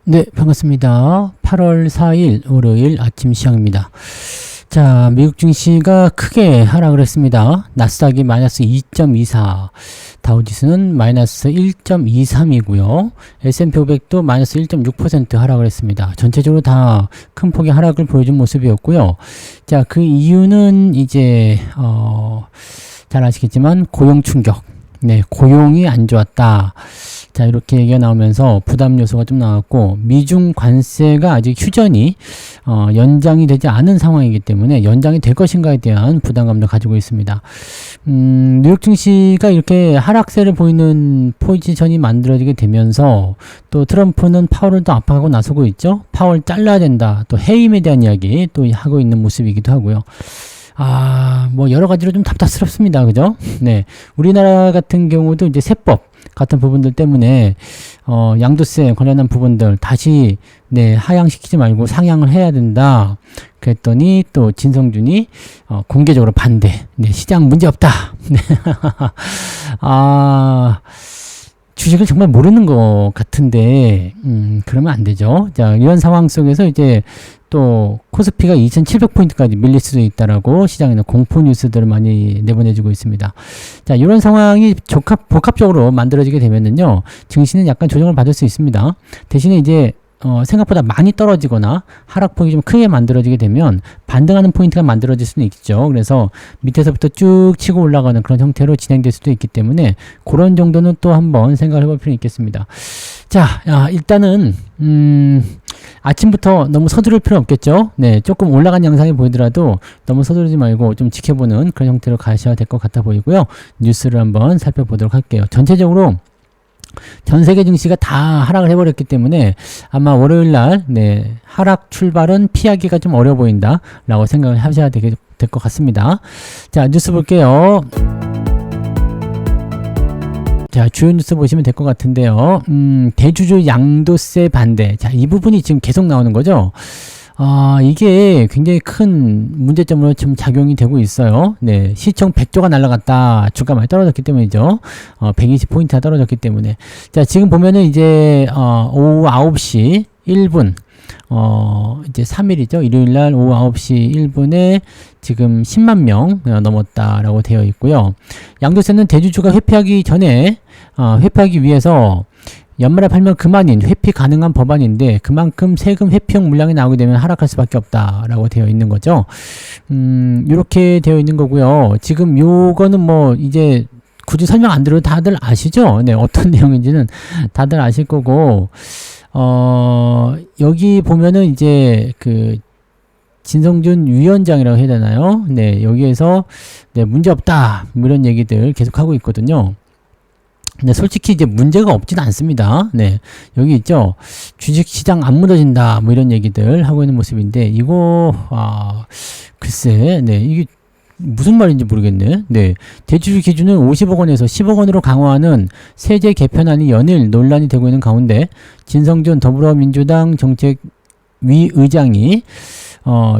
네, 반갑습니다. 8월 4일 월요일 아침 시황입니다. 자, 미국 증시가 크게 하락을 했습니다. 나스닥이 마이너스 2.24, 다우지수는 마이너스 1.23이고요. S&P 500도 마이너스 1.6% 하락을 했습니다. 전체적으로 다 큰 폭의 하락을 보여준 모습이었고요. 자, 그 이유는 이제 잘 아시겠지만 고용 충격. 네, 고용이 안 좋았다. 자, 이렇게 얘기가 나오면서 부담 요소가 좀 나왔고, 미중 관세가 아직 휴전이 연장이 되지 않은 상황이기 때문에 연장이 될 것인가에 대한 부담감도 가지고 있습니다. 뉴욕 증시가 이렇게 하락세를 보이는 포지션이 만들어지게 되면서 또 트럼프는 파월을 또 압박하고 나서고 있죠. 파월 잘라야 된다. 또 해임에 대한 이야기 또 하고 있는 모습이기도 하고요. 뭐 여러 가지로 좀 답답스럽습니다. 그죠? 네. 우리나라 같은 경우도 이제 세법 같은 부분들 때문에 양도세 관련한 부분들 다시 하향시키지 말고 상향을 해야 된다. 그랬더니 또 진성준이 공개적으로 반대. 네, 시장 문제 없다. 네. 주식을 정말 모르는 것 같은데 그러면 안 되죠. 자, 이런 상황 속에서 이제 또 코스피가 2700포인트까지 밀릴 수도 있다라고 시장에는 공포 뉴스들을 많이 내보내주고 있습니다. 자, 이런 상황이 복합적으로 만들어지게 되면은요, 증시는 약간 조정을 받을 수 있습니다. 대신에 이제 생각보다 많이 떨어지거나 하락폭이 좀 크게 만들어지게 되면 반등하는 포인트가 만들어질 수는 있죠. 그래서 밑에서부터 쭉 치고 올라가는 그런 형태로 진행될 수도 있기 때문에 그런 정도는 또 한번 생각을 해볼 필요는 있겠습니다. 자, 일단은 아침부터 너무 서두를 필요는 없겠죠. 네, 조금 올라간 양상이 보이더라도 너무 서두르지 말고 좀 지켜보는 그런 형태로 가셔야 될 것 같아 보이고요. 뉴스를 한번 살펴보도록 할게요. 전체적으로 전 세계 증시가 다 하락을 해버렸기 때문에 아마 월요일날 하락 출발은 피하기가 좀 어려워 보인다 라고 생각을 하셔야 될 것 같습니다. 자, 뉴스 볼게요. 자, 주요 뉴스 보시면 될 것 같은데요. 대주주 양도세 반대. 자, 이 부분이 지금 계속 나오는 거죠. 이게 굉장히 큰 문제점으로 좀 작용이 되고 있어요. 네, 시총 100조가 날라갔다. 주가 많이 떨어졌기 때문이죠. 120포인트가 떨어졌기 때문에. 자, 지금 보면은 이제, 오후 9시 1분. 이제 3일이죠. 일요일날 오후 9시 1분에 지금 10만 명 넘었다라고 되어 있고요. 양도세는 대주주가 회피하기 전에, 회피하기 위해서 연말에 팔면 그만인 회피 가능한 법안인데 그만큼 세금 회피용 물량이 나오게 되면 하락할 수밖에 없다라고 되어 있는 거죠. 이렇게 되어 있는 거고요. 지금 요거는 뭐 이제 굳이 설명 안 드려도 다들 아시죠? 네, 어떤 내용인지는 다들 아실 거고, 여기 보면은 이제 그 진성준 위원장이라고 해야 되나요? 네, 여기에서 문제 없다 뭐 이런 얘기들 계속 하고 있거든요. 근데 솔직히 이제 문제가 없진 않습니다. 네. 여기 있죠. 주식시장 안 무너진다. 뭐 이런 얘기들 하고 있는 모습인데, 이거, 글쎄, 이게 무슨 말인지 모르겠네. 네. 대주주 기준은 50억 원에서 10억 원으로 강화하는 세제 개편안이 연일 논란이 되고 있는 가운데, 진성준 더불어민주당 정책위 의장이,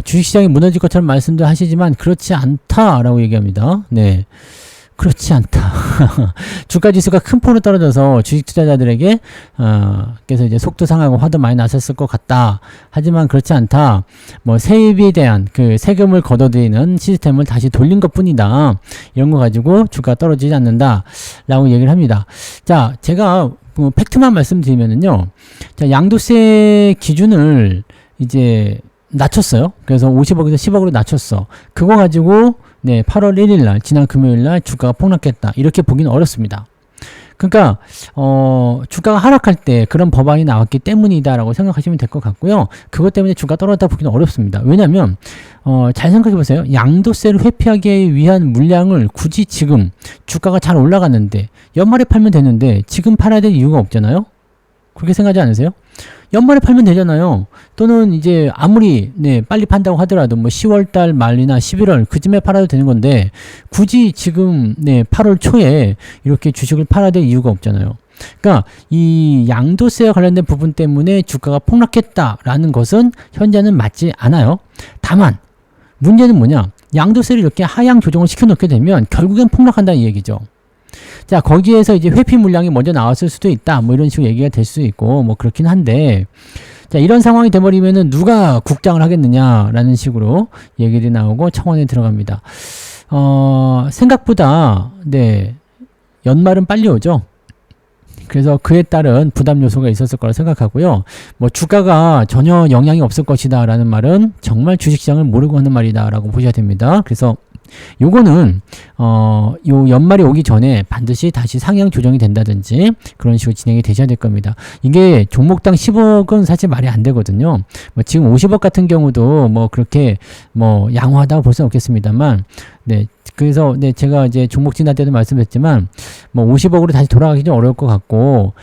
주식시장이 무너질 것처럼 말씀도 하시지만, 그렇지 않다라고 얘기합니다. 네. 그렇지 않다. 주가 지수가 큰 폭으로 떨어져서 주식 투자자들에게 그래서 이제 속도 상하고 화도 많이 났었을 것 같다. 하지만 그렇지 않다. 뭐 세입에 대한 그 세금을 걷어들이는 시스템을 다시 돌린 것뿐이다. 이런 거 가지고 주가 떨어지지 않는다라고 얘기를 합니다. 자, 제가 팩트만 말씀드리면은요. 자, 양도세 기준을 이제 낮췄어요. 그래서 50억에서 10억으로 낮췄어. 그거 가지고 8월 1일날 지난 금요일날 주가가 폭락했다. 이렇게 보기는 어렵습니다. 그러니까 주가가 하락할 때 그런 법안이 나왔기 때문이다라고 생각하시면 될 것 같고요. 그것 때문에 주가 떨어졌다 보기는 어렵습니다. 왜냐하면 잘 생각해 보세요. 양도세를 회피하기 위한 물량을 굳이 지금 주가가 잘 올라갔는데 연말에 팔면 되는데 지금 팔아야 될 이유가 없잖아요. 그렇게 생각하지 않으세요? 연말에 팔면 되잖아요. 또는 이제 아무리 빨리 판다고 하더라도 뭐 10월달 말이나 11월 그쯤에 팔아도 되는 건데 굳이 지금 8월 초에 이렇게 주식을 팔아야 될 이유가 없잖아요. 그러니까 이 양도세와 관련된 부분 때문에 주가가 폭락했다라는 것은 현재는 맞지 않아요. 다만 문제는 뭐냐? 양도세를 이렇게 하향 조정을 시켜놓게 되면 결국엔 폭락한다는 얘기죠. 자, 거기에서 이제 회피 물량이 먼저 나왔을 수도 있다. 뭐 이런 식으로 얘기가 될 수 있고, 뭐 그렇긴 한데, 자, 이런 상황이 돼버리면은 누가 국장을 하겠느냐라는 식으로 얘기들이 나오고 청원에 들어갑니다. 생각보다, 네, 연말은 빨리 오죠. 그래서 그에 따른 부담 요소가 있었을 거라 생각하고요. 뭐 주가가 전혀 영향이 없을 것이다 라는 말은 정말 주식시장을 모르고 하는 말이다 라고 보셔야 됩니다. 그래서 요거는 요 연말이 오기 전에 반드시 다시 상향 조정이 된다든지 그런 식으로 진행이 되셔야 될 겁니다. 이게 종목당 10억은 사실 말이 안 되거든요. 뭐 지금 50억 같은 경우도 뭐 그렇게 뭐 양호하다고 볼 수는 없겠습니다만, 네. 그래서 네, 제가 이제 종목 지날 때도 말씀드렸지만 뭐 50억으로 다시 돌아가기 좀 어려울 것 같고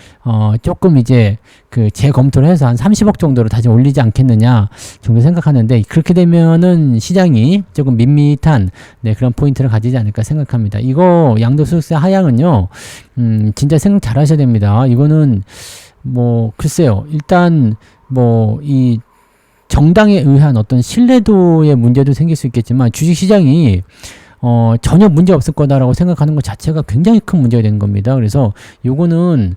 조금 이제 그 재검토를 해서 한 30억 정도로 다시 올리지 않겠느냐 정도 생각하는데, 그렇게 되면은 시장이 조금 밋밋한 네, 그런 포인트를 가지지 않을까 생각합니다. 이거 양도소득세 하향은요, 진짜 생각 잘 하셔야 됩니다. 이거는 뭐 글쎄요, 일단 뭐 이 정당에 의한 어떤 신뢰도의 문제도 생길 수 있겠지만 주식시장이 전혀 문제 없을 거다라고 생각하는 것 자체가 굉장히 큰 문제가 되는 겁니다. 그래서 요거는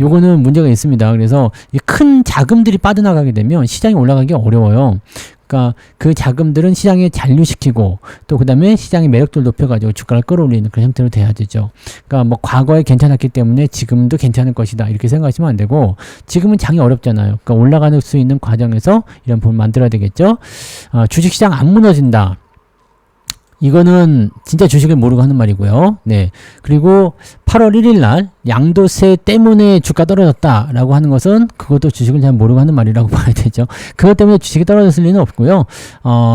요거는 문제가 있습니다. 그래서 큰 자금들이 빠져나가게 되면 시장이 올라가기 어려워요. 그러니까 그 자금들은 시장에 잔류시키고 또 그다음에 시장의 매력도를 높여가지고 주가를 끌어올리는 그런 형태로 돼야 되죠. 그러니까 뭐 과거에 괜찮았기 때문에 지금도 괜찮을 것이다 이렇게 생각하시면 안 되고, 지금은 장이 어렵잖아요. 그러니까 올라가는 수 있는 과정에서 이런 부분 만들어야 되겠죠. 주식시장 안 무너진다. 이거는 진짜 주식을 모르고 하는 말이고요. 네. 그리고 8월 1일 날 양도세 때문에 주가 떨어졌다라고 하는 것은 그것도 주식을 잘 모르고 하는 말이라고 봐야 되죠. 그것 때문에 주식이 떨어졌을 리는 없고요.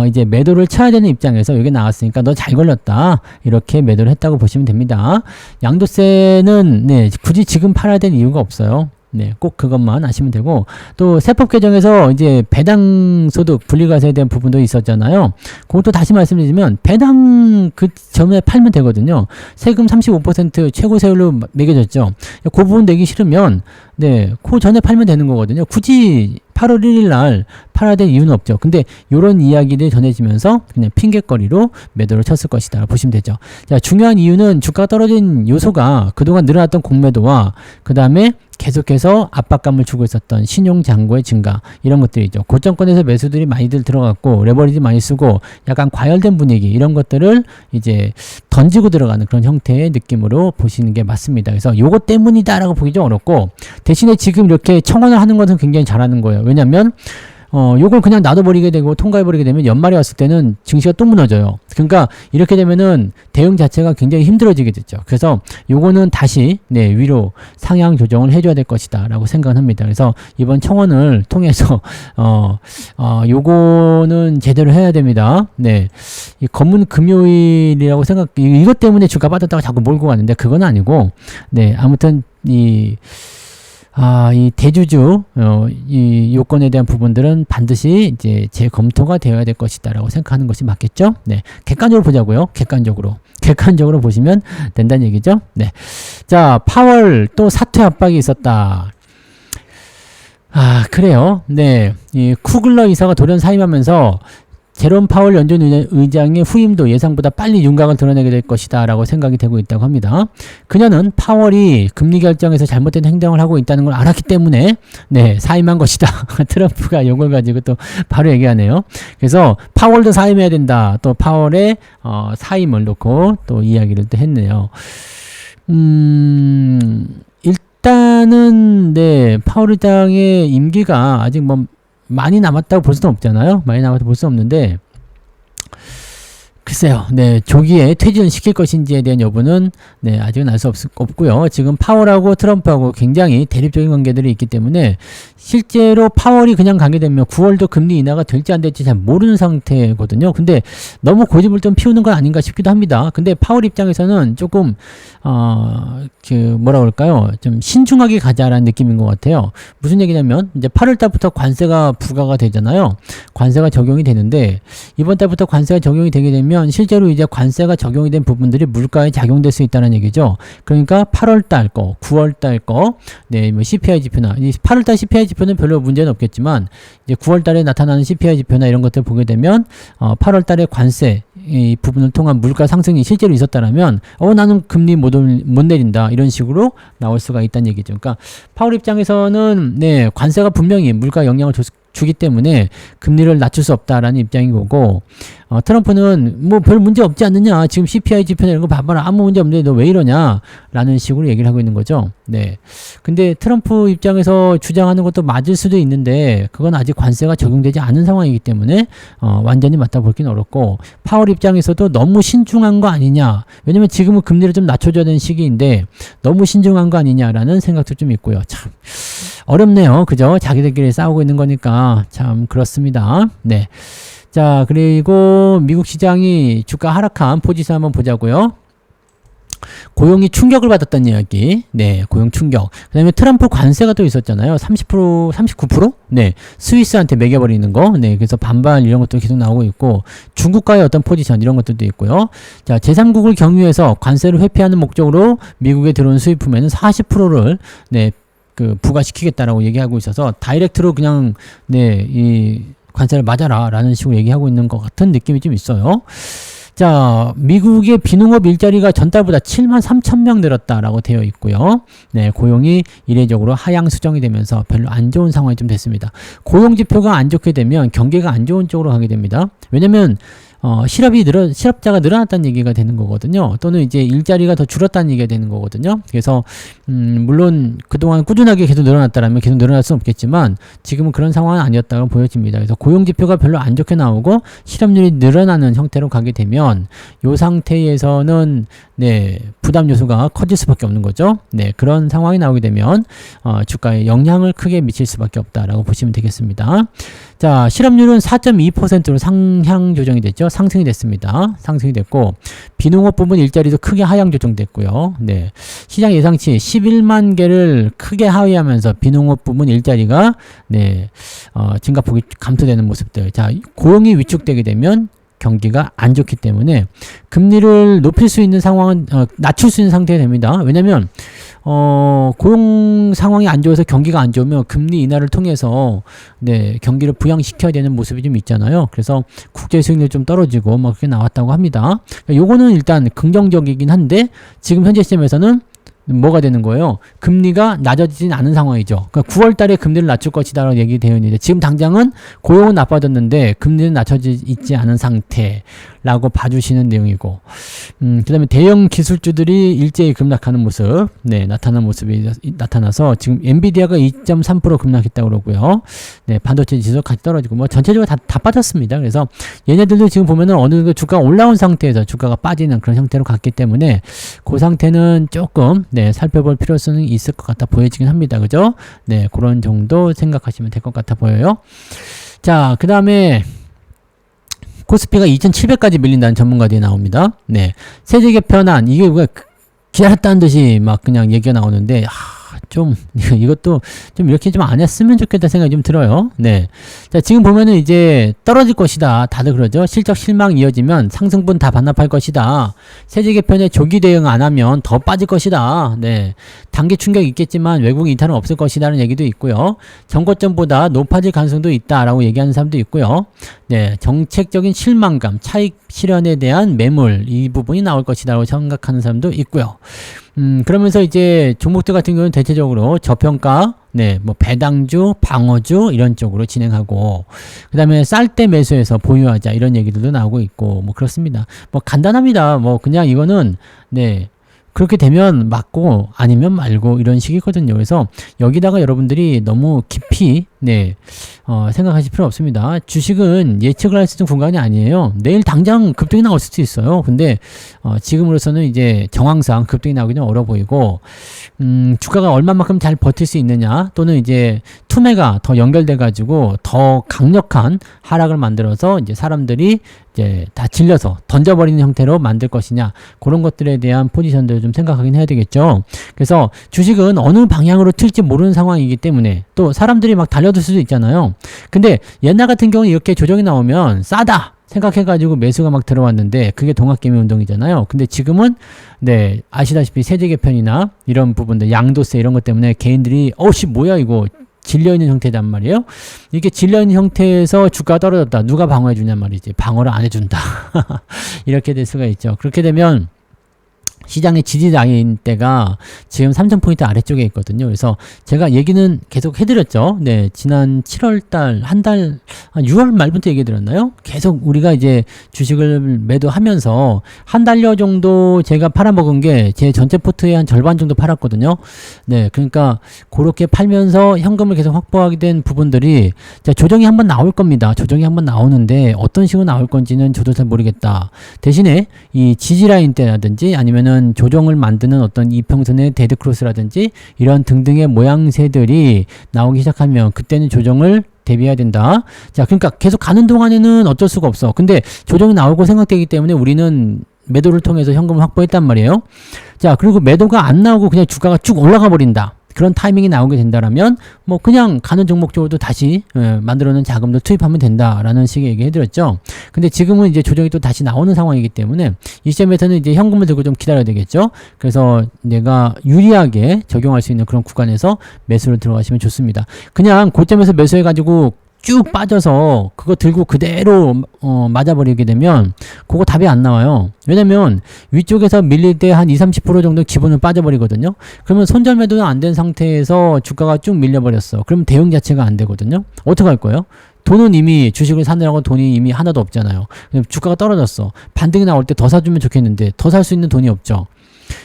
이제 매도를 쳐야 되는 입장에서 여기 나왔으니까 너 잘 걸렸다. 이렇게 매도를 했다고 보시면 됩니다. 양도세는 네, 굳이 지금 팔아야 될 이유가 없어요. 네, 꼭 그것만 아시면 되고, 또 세법 개정에서 이제 배당 소득 분리과세에 대한 부분도 있었잖아요. 그것도 다시 말씀드리면 배당 그 전에 팔면 되거든요. 세금 35% 최고 세율로 매겨졌죠. 그 부분 내기 싫으면 네, 그 전에 팔면 되는 거거든요. 굳이 8월 1일 날 팔아야 될 이유는 없죠. 근데 요런 이야기들이 전해지면서 그냥 핑계거리로 매도를 쳤을 것이다 보시면 되죠. 자, 중요한 이유는 주가가 떨어진 요소가 그동안 늘어났던 공매도와 그 다음에 계속해서 압박감을 주고 있었던 신용잔고의 증가, 이런 것들이죠. 고점권에서 매수들이 많이들 들어갔고 레버리지 많이 쓰고 약간 과열된 분위기, 이런 것들을 이제 던지고 들어가는 그런 형태의 느낌으로 보시는 게 맞습니다. 그래서 요것 때문이다라고 보기 좀 어렵고, 대신에 지금 이렇게 청원을 하는 것은 굉장히 잘하는 거예요. 왜냐면 요걸 그냥 놔둬버리게 되고 통과해버리게 되면 연말에 왔을 때는 증시가 또 무너져요. 그러니까 이렇게 되면은 대응 자체가 굉장히 힘들어지게 되죠. 그래서 요거는 다시 네, 위로 상향 조정을 해줘야 될 것이다 라고 생각을 합니다. 그래서 이번 청원을 통해서 요거는 제대로 해야 됩니다. 네, 이 검은 금요일이라고 이것 때문에 주가 빠졌다고 자꾸 몰고 가는데 그건 아니고, 네, 아무튼 이 대주주, 이 요건에 대한 부분들은 반드시 이제 재검토가 되어야 될 것이다라고 생각하는 것이 맞겠죠? 네. 객관적으로 보자고요. 객관적으로 보시면 된다는 얘기죠? 네. 자, 파월 또 사퇴 압박이 있었다. 그래요. 네. 이 쿠글러 이사가 돌연 사임하면서 제롬 파월 연준 의장의 후임도 예상보다 빨리 윤곽을 드러내게 될 것이다 라고 생각이 되고 있다고 합니다. 그녀는 파월이 금리 결정에서 잘못된 행동을 하고 있다는 걸 알았기 때문에 네, 사임한 것이다. 트럼프가 이걸 가지고 또 바로 얘기하네요. 그래서 파월도 사임해야 된다. 또 파월의 사임을 놓고 또 이야기를 또 했네요. 일단은 네, 파월 의장의 임기가 아직 뭐 많이 남았다고 볼 수는 없잖아요. 많이 남았다고 볼 수 없는데, 글쎄요. 네, 조기에 퇴진을 시킬 것인지에 대한 여부는 네, 아직은 알 수 없고요. 지금 파월하고 트럼프하고 굉장히 대립적인 관계들이 있기 때문에 실제로 파월이 그냥 가게 되면 9월도 금리 인하가 될지 안 될지 잘 모르는 상태거든요. 근데 너무 고집을 좀 피우는 건 아닌가 싶기도 합니다. 근데 파월 입장에서는 조금 뭐라 그럴까요? 좀 신중하게 가자라는 느낌인 것 같아요. 무슨 얘기냐면 이제 8월 달부터 관세가 부과가 되잖아요. 관세가 적용이 되는데 이번 달부터 관세가 적용이 되게 되면 실제로 이제 관세가 적용이 된 부분들이 물가에 작용될 수 있다는 얘기죠. 그러니까 8월 달 거, 9월 달 거, 네, 뭐 CPI 지표나 8월 달 CPI 지표는 별로 문제는 없겠지만 이제 9월 달에 나타나는 CPI 지표나 이런 것들 보게 되면 8월 달에 관세 이 부분을 통한 물가 상승이 실제로 있었다라면 나는 금리 못 내린다 이런 식으로 나올 수가 있다는 얘기죠. 그러니까 파월 입장에서는 네, 관세가 분명히 물가 영향을 주기 때문에 금리를 낮출 수 없다라는 입장인 거고, 트럼프는 뭐 별 문제 없지 않느냐, 지금 CPI 지표 내는 거 봐봐라, 아무 문제 없는데 너 왜 이러냐 라는 식으로 얘기를 하고 있는 거죠. 네. 근데 트럼프 입장에서 주장하는 것도 맞을 수도 있는데 그건 아직 관세가 적용되지 않은 상황이기 때문에 완전히 맞다 보기는 어렵고, 파월 입장에서도 너무 신중한 거 아니냐, 왜냐면 지금은 금리를 좀 낮춰줘야 되는 시기인데 너무 신중한 거 아니냐라는 생각도 좀 있고요. 참 어렵네요. 그죠? 자기들끼리 싸우고 있는 거니까 참 그렇습니다. 네. 자, 그리고 미국 시장이 주가 하락한 포지션 한번 보자고요. 고용이 충격을 받았다는 이야기. 네, 고용 충격. 그 다음에 트럼프 관세가 또 있었잖아요. 30%, 39%? 네, 스위스한테 매겨버리는 거. 네, 그래서 반발 이런 것도 계속 나오고 있고, 중국과의 어떤 포지션 이런 것들도 있고요. 자, 제3국을 경유해서 관세를 회피하는 목적으로 미국에 들어온 수입품에는 40%를 네, 부과시키겠다라고 얘기하고 있어서 다이렉트로 그냥 네, 이 관세를 맞아라 라는 식으로 얘기하고 있는 것 같은 느낌이 좀 있어요. 자, 미국의 비농업 일자리가 전달보다 73,000명 늘었다라고 되어 있고요. 네, 고용이 이례적으로 하향 수정이 되면서 별로 안 좋은 상황이 좀 됐습니다. 고용 지표가 안 좋게 되면 경기가 안 좋은 쪽으로 가게 됩니다. 왜냐면 실업자가 늘어났다는 얘기가 되는 거거든요. 또는 이제 일자리가 더 줄었다는 얘기가 되는 거거든요. 그래서 물론 그동안 꾸준하게 계속 늘어났다라면 계속 늘어날 수는 없겠지만 지금은 그런 상황은 아니었다고 보여집니다. 그래서 고용 지표가 별로 안 좋게 나오고 실업률이 늘어나는 형태로 가게 되면 이 상태에서는 네, 부담 요소가 커질 수밖에 없는 거죠. 네, 그런 상황이 나오게 되면 주가에 영향을 크게 미칠 수밖에 없다라고 보시면 되겠습니다. 자, 실업률은 4.2%로 상향 조정이 됐죠. 상승이 됐습니다. 상승이 됐고, 비농업 부분 일자리도 크게 하향 조정됐고요. 네, 시장 예상치 11만 개를 크게 하회하면서 비농업 부분 일자리가 네, 증가폭이 감소되는 모습들. 자, 고용이 위축되게 되면 경기가 안 좋기 때문에 금리를 높일 수 있는 상황은 낮출 수 있는 상태가 됩니다. 왜냐면 고용 상황이 안 좋아서 경기가 안 좋으면 금리 인하를 통해서 네, 경기를 부양시켜야 되는 모습이 좀 있잖아요. 그래서 국제 수익률이 좀 떨어지고 뭐 그렇게 나왔다고 합니다. 요거는 일단 긍정적이긴 한데 지금 현재 시점에서는 뭐가 되는 거예요? 금리가 낮아지진 않은 상황이죠. 그러니까 9월 달에 금리를 낮출 것이다 라고 얘기되어 있는데 지금 당장은 고용은 나빠졌는데 금리는 낮춰지지 있지 않은 상태라고 봐주시는 내용이고, 그 다음에 대형 기술주들이 일제히 급락하는 모습, 네, 나타난 모습이 나타나서 지금 엔비디아가 2.3% 급락했다고 그러고요. 네, 반도체 지수 같이 떨어지고 뭐 전체적으로 다 빠졌습니다. 그래서 얘네들도 지금 보면은 어느 정도 주가가 올라온 상태에서 주가가 빠지는 그런 형태로 갔기 때문에 그 상태는 조금 네, 살펴볼 필요성이 있을 것 같아 보여지긴 합니다. 그죠? 네, 그런 정도 생각하시면 될 것 같아 보여요. 자, 그 다음에 코스피가 2,700까지 밀린다는 전문가들이 나옵니다. 네, 세제 개편안, 이게 기다렸다는 듯이 막 그냥 얘기가 나오는데, 좀 이것도 좀 이렇게 좀 안 했으면 좋겠다 생각이 좀 들어요. 네. 자, 지금 보면은 이제 떨어질 것이다. 다들 그러죠. 실적 실망 이어지면 상승분 다 반납할 것이다. 세제 개편에 조기 대응 안 하면 더 빠질 것이다. 네. 단기 충격이 있겠지만 외국 이탈은 없을 것이다라는 얘기도 있고요. 정고점보다 높아질 가능성도 있다라고 얘기하는 사람도 있고요. 네. 정책적인 실망감, 차익 실현에 대한 매물, 이 부분이 나올 것이다라고 생각하는 사람도 있고요. 그러면서 이제 종목들 같은 경우는 대체적으로 저평가, 네, 뭐 배당주, 방어주 이런 쪽으로 진행하고, 그 다음에 쌀 때 매수해서 보유하자 이런 얘기들도 나오고 있고, 뭐 그렇습니다. 뭐 간단합니다. 뭐 그냥 이거는 네. 그렇게 되면 맞고 아니면 말고 이런 식이거든요. 그래서 여기다가 여러분들이 너무 깊이 네, 생각하실 필요 없습니다. 주식은 예측을 할 수 있는 공간이 아니에요. 내일 당장 급등이 나올 수도 있어요. 근데 지금으로서는 이제 정황상 급등이 나오기 좀 어려 보이고, 주가가 얼마만큼 잘 버틸 수 있느냐, 또는 이제 투매가 더 연결돼 가지고 더 강력한 하락을 만들어서 이제 사람들이 이제 다 질려서 던져버리는 형태로 만들 것이냐, 그런 것들에 대한 포지션들을 좀 생각하긴 해야 되겠죠. 그래서 주식은 어느 방향으로 튈지 모르는 상황이기 때문에 또 사람들이 막 달려들 수도 있잖아요. 근데 옛날 같은 경우는 이렇게 조정이 나오면 싸다 생각해가지고 매수가 막 들어왔는데 그게 동학개미 운동이잖아요. 근데 지금은 네, 아시다시피 세제 개편이나 이런 부분들, 양도세 이런 것 때문에 개인들이 뭐야 이거 질려있는 형태단 말이에요. 이게 질려있는 형태에서 주가가 떨어졌다. 누가 방어해 주냐 말이지. 방어를 안 해준다. 이렇게 될 수가 있죠. 그렇게 되면 시장의 지지라인 때가 지금 3,000포인트 아래쪽에 있거든요. 그래서 제가 얘기는 계속 해드렸죠. 네, 지난 7월달, 한 6월 말부터 얘기 드렸나요? 계속 우리가 이제 주식을 매도하면서 한 달여 정도 제가 팔아먹은 게 제 전체 포트의 한 절반 정도 팔았거든요. 네, 그러니까 그렇게 팔면서 현금을 계속 확보하게 된 부분들이 자, 조정이 한번 나올 겁니다. 조정이 한번 나오는데 어떤 식으로 나올 건지는 저도 잘 모르겠다. 대신에 이 지지라인 때라든지 아니면은 조정을 만드는 어떤 이평선의 데드크로스라든지 이런 등등의 모양새들이 나오기 시작하면 그때는 조정을 대비해야 된다. 자, 그러니까 계속 가는 동안에는 어쩔 수가 없어. 근데 조정이 나오고 생각되기 때문에 우리는 매도를 통해서 현금을 확보했단 말이에요. 자, 그리고 매도가 안 나오고 그냥 주가가 쭉 올라가 버린다. 그런 타이밍이 나오게 된다라면 뭐 그냥 가는 종목 쪽으로도 다시 만들어놓은 자금도 투입하면 된다라는 식의 얘기 해드렸죠. 근데 지금은 이제 조정이 또 다시 나오는 상황이기 때문에 이 시점에서는 이제 현금을 들고 좀 기다려야 되겠죠. 그래서 내가 유리하게 적용할 수 있는 그런 구간에서 매수를 들어가시면 좋습니다. 그냥 고점에서 매수해가지고 쭉 빠져서 그거 들고 그대로 맞아버리게 되면 그거 답이 안 나와요. 왜냐면 위쪽에서 밀릴 때 한 20-30% 정도 기본은 빠져버리거든요. 그러면 손절 매도는 안 된 상태에서 주가가 쭉 밀려버렸어. 그러면 대응 자체가 안 되거든요. 어떻게 할 거예요? 돈은 이미 주식을 사느라고 돈이 이미 하나도 없잖아요. 주가가 떨어졌어. 반등이 나올 때 더 사주면 좋겠는데 더 살 수 있는 돈이 없죠.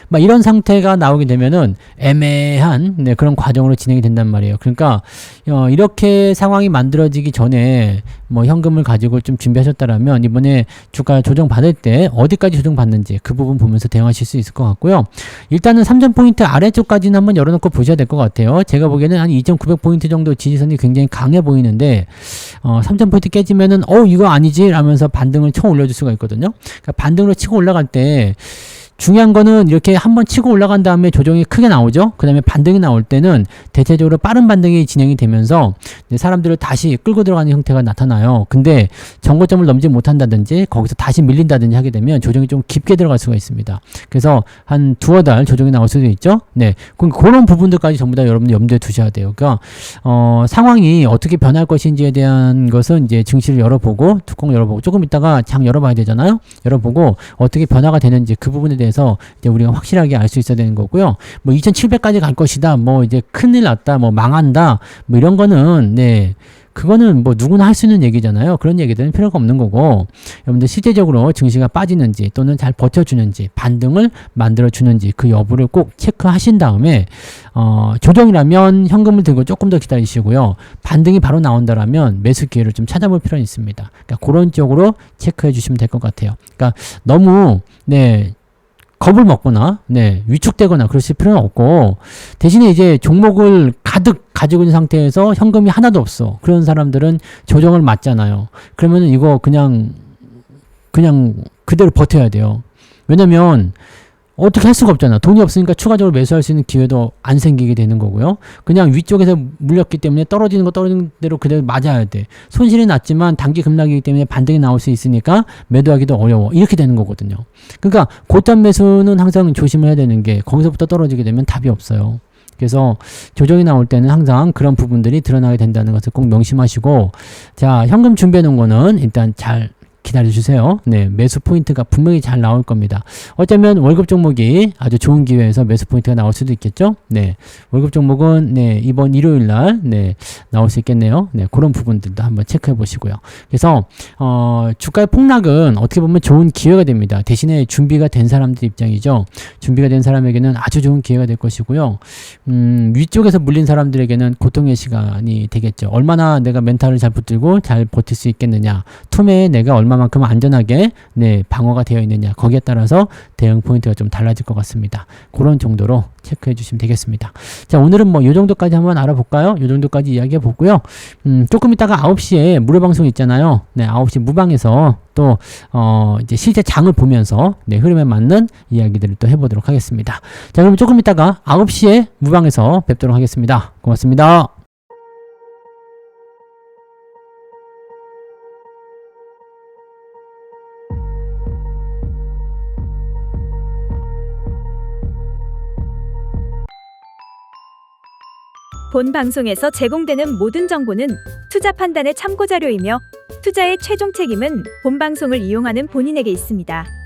막 이런 상태가 나오게 되면은 애매한 그런 과정으로 진행이 된단 말이에요. 그러니까 이렇게 상황이 만들어지기 전에 뭐 현금을 가지고 좀 준비하셨다라면 이번에 주가 조정 받을 때 어디까지 조정 받는지 그 부분 보면서 대응하실 수 있을 것 같고요. 일단은 3,000포인트 아래쪽까지는 한번 열어놓고 보셔야 될 것 같아요. 제가 보기에는 한 2,900포인트 정도 지지선이 굉장히 강해 보이는데 3,000포인트 깨지면은 이거 아니지 라면서 반등을 쳐 올려줄 수가 있거든요. 그러니까 반등으로 치고 올라갈 때 중요한 거는 이렇게 한번 치고 올라간 다음에 조정이 크게 나오죠. 그 다음에 반등이 나올 때는 대체적으로 빠른 반등이 진행이 되면서 사람들을 다시 끌고 들어가는 형태가 나타나요. 근데 정고점을 넘지 못한다든지 거기서 다시 밀린다든지 하게 되면 조정이 좀 깊게 들어갈 수가 있습니다. 그래서 한 두어 달 조정이 나올 수도 있죠. 네, 그런 부분들까지 전부 다 여러분들 염두에 두셔야 돼요. 그러니까 상황이 어떻게 변할 것인지에 대한 것은 이제 증시를 열어보고 뚜껑을 열어보고 조금 있다가 장 열어봐야 되잖아요. 열어보고 어떻게 변화가 되는지 그 부분에 대해서 이제 우리가 확실하게 알 수 있어야 되는 거고요. 뭐 2,700까지 갈 것이다. 뭐 이제 큰일 났다. 뭐 망한다. 뭐 이런 거는 그거는 뭐 누구나 할 수 있는 얘기잖아요. 그런 얘기들은 필요가 없는 거고 여러분들 실제적으로 증시가 빠지는지 또는 잘 버텨주는지 반등을 만들어주는지 그 여부를 꼭 체크하신 다음에 조정이라면 현금을 들고 조금 더 기다리시고요. 반등이 바로 나온다라면 매수 기회를 좀 찾아볼 필요는 있습니다. 그러니까 그런 쪽으로 체크해 주시면 될 것 같아요. 그러니까 너무 겁을 먹거나 위축되거나 그러실 필요는 없고 대신에 이제 종목을 가득 가지고 있는 상태에서 현금이 하나도 없어. 그런 사람들은 조정을 맞잖아요. 그러면은 이거 그냥 그대로 버텨야 돼요. 왜냐면 어떻게 할 수가 없잖아. 돈이 없으니까 추가적으로 매수할 수 있는 기회도 안 생기게 되는 거고요. 그냥 위쪽에서 물렸기 때문에 떨어지는 대로 그대로 맞아야 돼. 손실이 났지만 단기 급락이기 때문에 반등이 나올 수 있으니까 매도하기도 어려워. 이렇게 되는 거거든요. 그러니까 고점 매수는 항상 조심을 해야 되는 게 거기서부터 떨어지게 되면 답이 없어요. 그래서 조정이 나올 때는 항상 그런 부분들이 드러나게 된다는 것을 꼭 명심하시고 자, 현금 준비해 놓은 거는 일단 잘 기다려주세요. 매수 포인트가 분명히 잘 나올 겁니다. 어쩌면 월급 종목이 아주 좋은 기회에서 매수 포인트가 나올 수도 있겠죠. 월급 종목은 이번 일요일날 나올 수 있겠네요. 그런 부분들도 한번 체크해 보시고요. 그래서 주가의 폭락은 어떻게 보면 좋은 기회가 됩니다. 대신에 준비가 된 사람들 입장이죠. 준비가 된 사람에게는 아주 좋은 기회가 될 것이고요. 위쪽에서 물린 사람들에게는 고통의 시간이 되겠죠. 얼마나 내가 멘탈을 잘 붙들고 잘 버틸 수 있겠느냐. 툼에 내가 얼마만큼 안전하게 방어가 되어 있느냐. 거기에 따라서 대응 포인트가 좀 달라질 것 같습니다. 그런 정도로 체크해 주시면 되겠습니다. 자, 오늘은 뭐 요 정도까지 한번 알아볼까요? 요 정도까지 이야기해 보고요. 조금 있다가 9시에 무료 방송 있잖아요. 9시 무방에서 또 이제 실제 장을 보면서 흐름에 맞는 이야기들을 또 해보도록 하겠습니다. 자, 그럼 조금 있다가 9시에 무방에서 뵙도록 하겠습니다. 고맙습니다. 본 방송에서 제공되는 모든 정보는 투자 판단의 참고 자료이며 투자의 최종 책임은 본 방송을 이용하는 본인에게 있습니다.